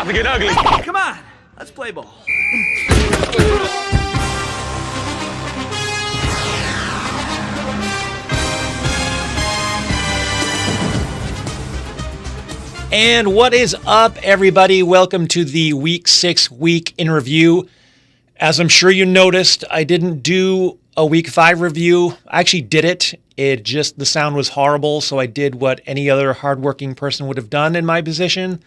about to get ugly. Come on, let's play ball. And what is up, everybody? Welcome to the Week 6 Week in Review. As I'm sure you noticed, I didn't do a Week 5 review. I actually did it. The sound was horrible, so I did what any other hardworking person would have done in my position.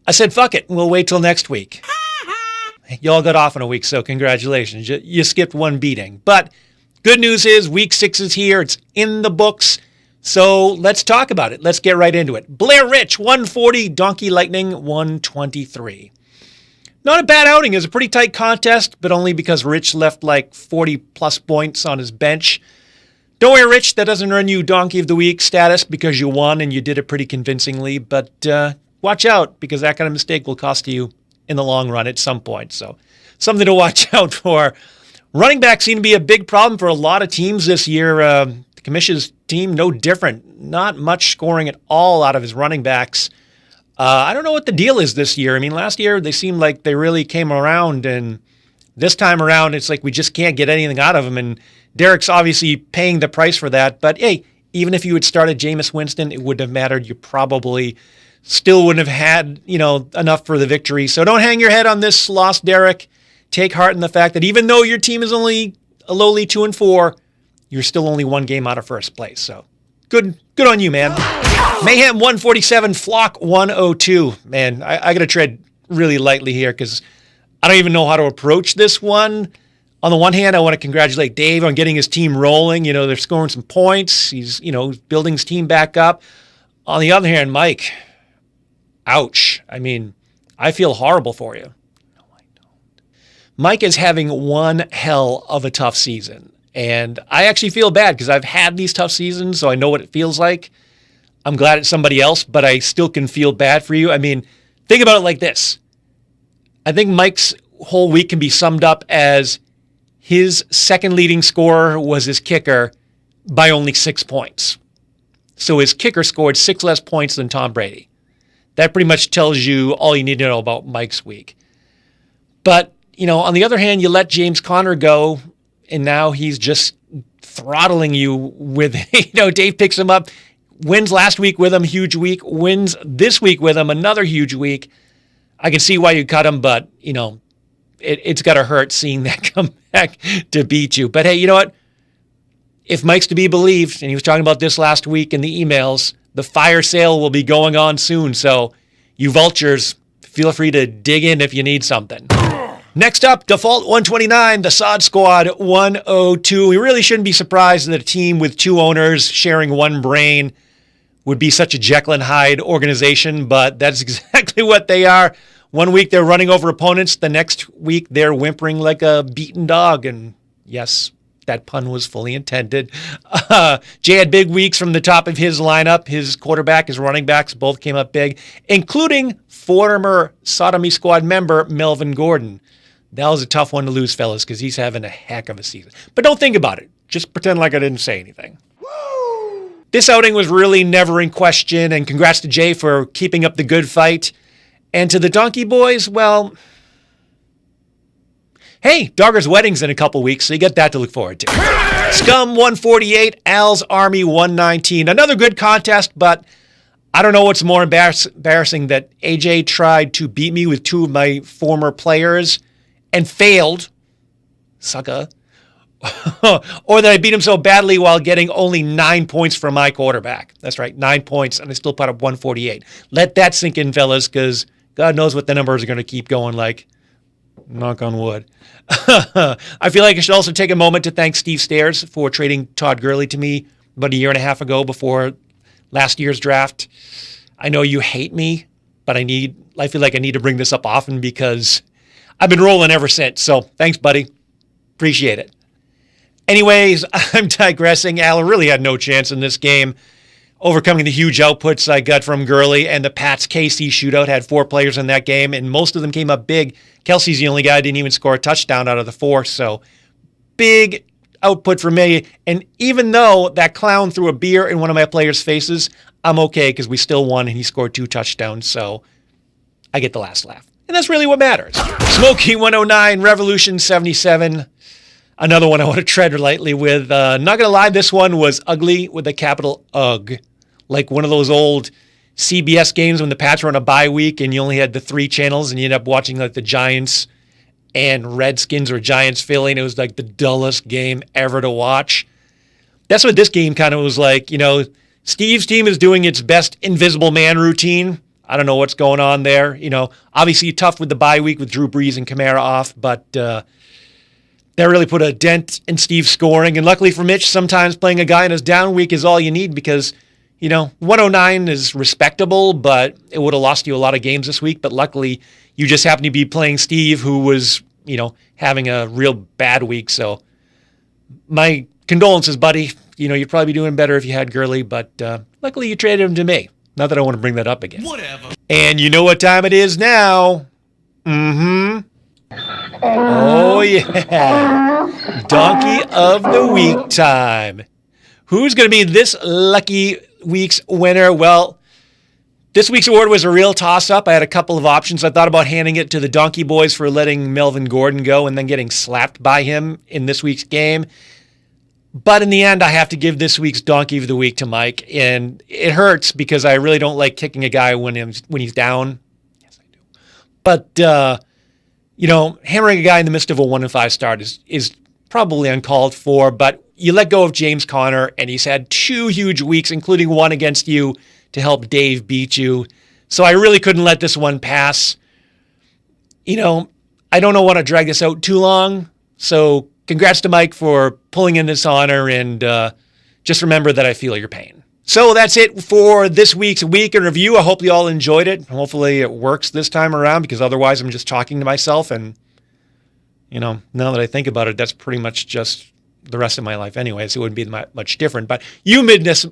I said, fuck it, we'll wait till next week. Y'all got off in a week, so congratulations. You skipped one beating. But good news is Week 6 is here. It's in the books. So let's talk about it. Let's get right into it. Blair Rich, 140. Donkey Lightning, 123. Not a bad outing. It was a pretty tight contest, but only because Rich left like 40-plus points on his bench. Don't worry, Rich. That doesn't earn you Donkey of the Week status because you won and you did it pretty convincingly. But watch out, because that kind of mistake will cost you in the long run at some point. So something to watch out for. Running backs seem to be a big problem for a lot of teams this year. The commission's team, no different. Not much scoring at all out of his running backs. I don't know what the deal is this year. I mean, last year they seemed like they really came around, and this time around it's like we just can't get anything out of them. And Derek's obviously paying the price for that. But hey, even if you had started Jameis Winston, it wouldn't have mattered. You probably still wouldn't have had, enough for the victory. So don't hang your head on this loss, Derek. Take heart in the fact that even though your team is only a lowly 2-4, you're still only one game out of first place. So good on you, man. Mayhem 147, Flock 102. Man, I got to tread really lightly here because I don't even know how to approach this one. On the one hand, I want to congratulate Dave on getting his team rolling. They're scoring some points. He's, building his team back up. On the other hand, Mike, ouch. I mean, I feel horrible for you. No, I don't. Mike is having one hell of a tough season. And I actually feel bad because I've had these tough seasons, so I know what it feels like. I'm glad it's somebody else, but I still can feel bad for you. I mean, think about it like this. I think Mike's whole week can be summed up as his second leading scorer was his kicker by only 6 points. So his kicker scored 6 less points than Tom Brady. That pretty much tells you all you need to know about Mike's week. But, on the other hand, you let James Conner go, and now he's just throttling you with, Dave picks him up, wins last week with him, huge week, wins this week with him, another huge week. I can see why you cut him, but, it's got to hurt seeing that come back to beat you. But hey, you know what? If Mike's to be believed, and he was talking about this last week in the emails, the fire sale will be going on soon. So you vultures, feel free to dig in if you need something. Next up, Default 129, the Sod Squad 102. We really shouldn't be surprised that a team with two owners sharing one brain would be such a Jekyll and Hyde organization, but that's exactly what they are. One week they're running over opponents. The next week they're whimpering like a beaten dog. And yes, that pun was fully intended. Jay had big weeks from the top of his lineup. His quarterback, his running backs both came up big, including former Sodomy Squad member Melvin Gordon. That was a tough one to lose, fellas, because he's having a heck of a season. But don't think about it. Just pretend like I didn't say anything. Woo! This outing was really never in question, and congrats to Jay for keeping up the good fight. And to the Donkey Boys, well, hey, Dogger's wedding's in a couple weeks, so you got that to look forward to. Scum 148, Als Army 119. Another good contest, but I don't know what's more embarrassing, that AJ tried to beat me with two of my former players and failed, sucker, or that I beat him so badly while getting only 9 points from my quarterback. That's right, 9 points, and I still put up 148. Let that sink in, fellas, because God knows what the numbers are going to keep going like. Knock on wood. I feel like I should also take a moment to thank Steve Stairs for trading Todd Gurley to me about a year and a half ago before last year's draft. I know you hate me, but I feel like I need to bring this up often because I've been rolling ever since. So thanks, buddy. Appreciate it. Anyways, I'm digressing. Allen really had no chance in this game, overcoming the huge outputs I got from Gurley, and the Pats KC shootout had 4 players in that game, and most of them came up big. Kelsey's the only guy who didn't even score a touchdown out of the 4, so big output for me. And even though that clown threw a beer in one of my players' faces, I'm okay because we still won and he scored 2 touchdowns. So I get the last laugh. And that's really what matters. Smokey 109, Revolution 77. Another one I want to tread lightly with. Not going to lie, this one was ugly with a capital UG. Like one of those old CBS games when the Pats were on a bye week and you only had the 3 channels and you end up watching like the Giants and Redskins or Giants Philly. It was like the dullest game ever to watch. That's what this game kind of was like. You know, Steve's team is doing its best invisible man routine. I don't know what's going on there. You know, obviously tough with the bye week with Drew Brees and Kamara off, but that really put a dent in Steve's scoring. And luckily for Mitch, sometimes playing a guy in his down week is all you need because, you know, 109 is respectable, but it would have lost you a lot of games this week. But luckily, you just happen to be playing Steve, who was, you know, having a real bad week. So my condolences, buddy. You know, you'd probably be doing better if you had Gurley, but luckily you traded him to me. Not that I want to bring that up again. Whatever. And you know what time it is now? Oh, yeah. Donkey of the Week time. Who's going to be this lucky week's winner? Well, this week's award was a real toss-up. I had a couple of options. I thought about handing it to the Donkey Boys for letting Melvin Gordon go and then getting slapped by him in this week's game. But in the end, I have to give this week's Donkey of the Week to Mike. And it hurts because I really don't like kicking a guy when he's down. Yes, I do. But, you know, hammering a guy in the midst of a 1-5 start is probably uncalled for. But you let go of James Conner, and he's had 2 huge weeks, including one against you, to help Dave beat you. So I really couldn't let this one pass. You know, I don't want to drag this out too long. So congrats to Mike for pulling in this honor, and just remember that I feel your pain. So that's it for this week's Week in Review. I hope you all enjoyed it. Hopefully it works this time around, because otherwise I'm just talking to myself, and, you know, now that I think about it, that's pretty much just the rest of my life anyway, so it wouldn't be much different. But you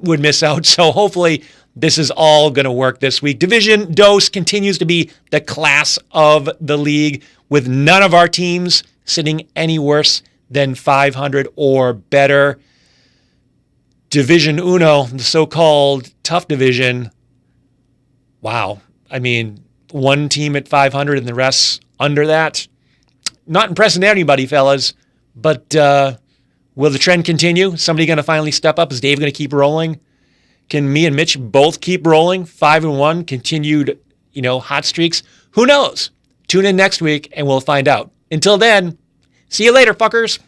would miss out, so hopefully this is all going to work this week. Division Dose continues to be the class of the league, with none of our teams sitting any worse than 500 or better. Division Uno, the so-called tough division. Wow. I mean, one team at 500 and the rest under that. Not impressing anybody, fellas. But will the trend continue? Somebody going to finally step up? Is Dave going to keep rolling? Can me and Mitch both keep rolling? 5-1, continued, you know, hot streaks. Who knows? Tune in next week and we'll find out. Until then, see you later, fuckers.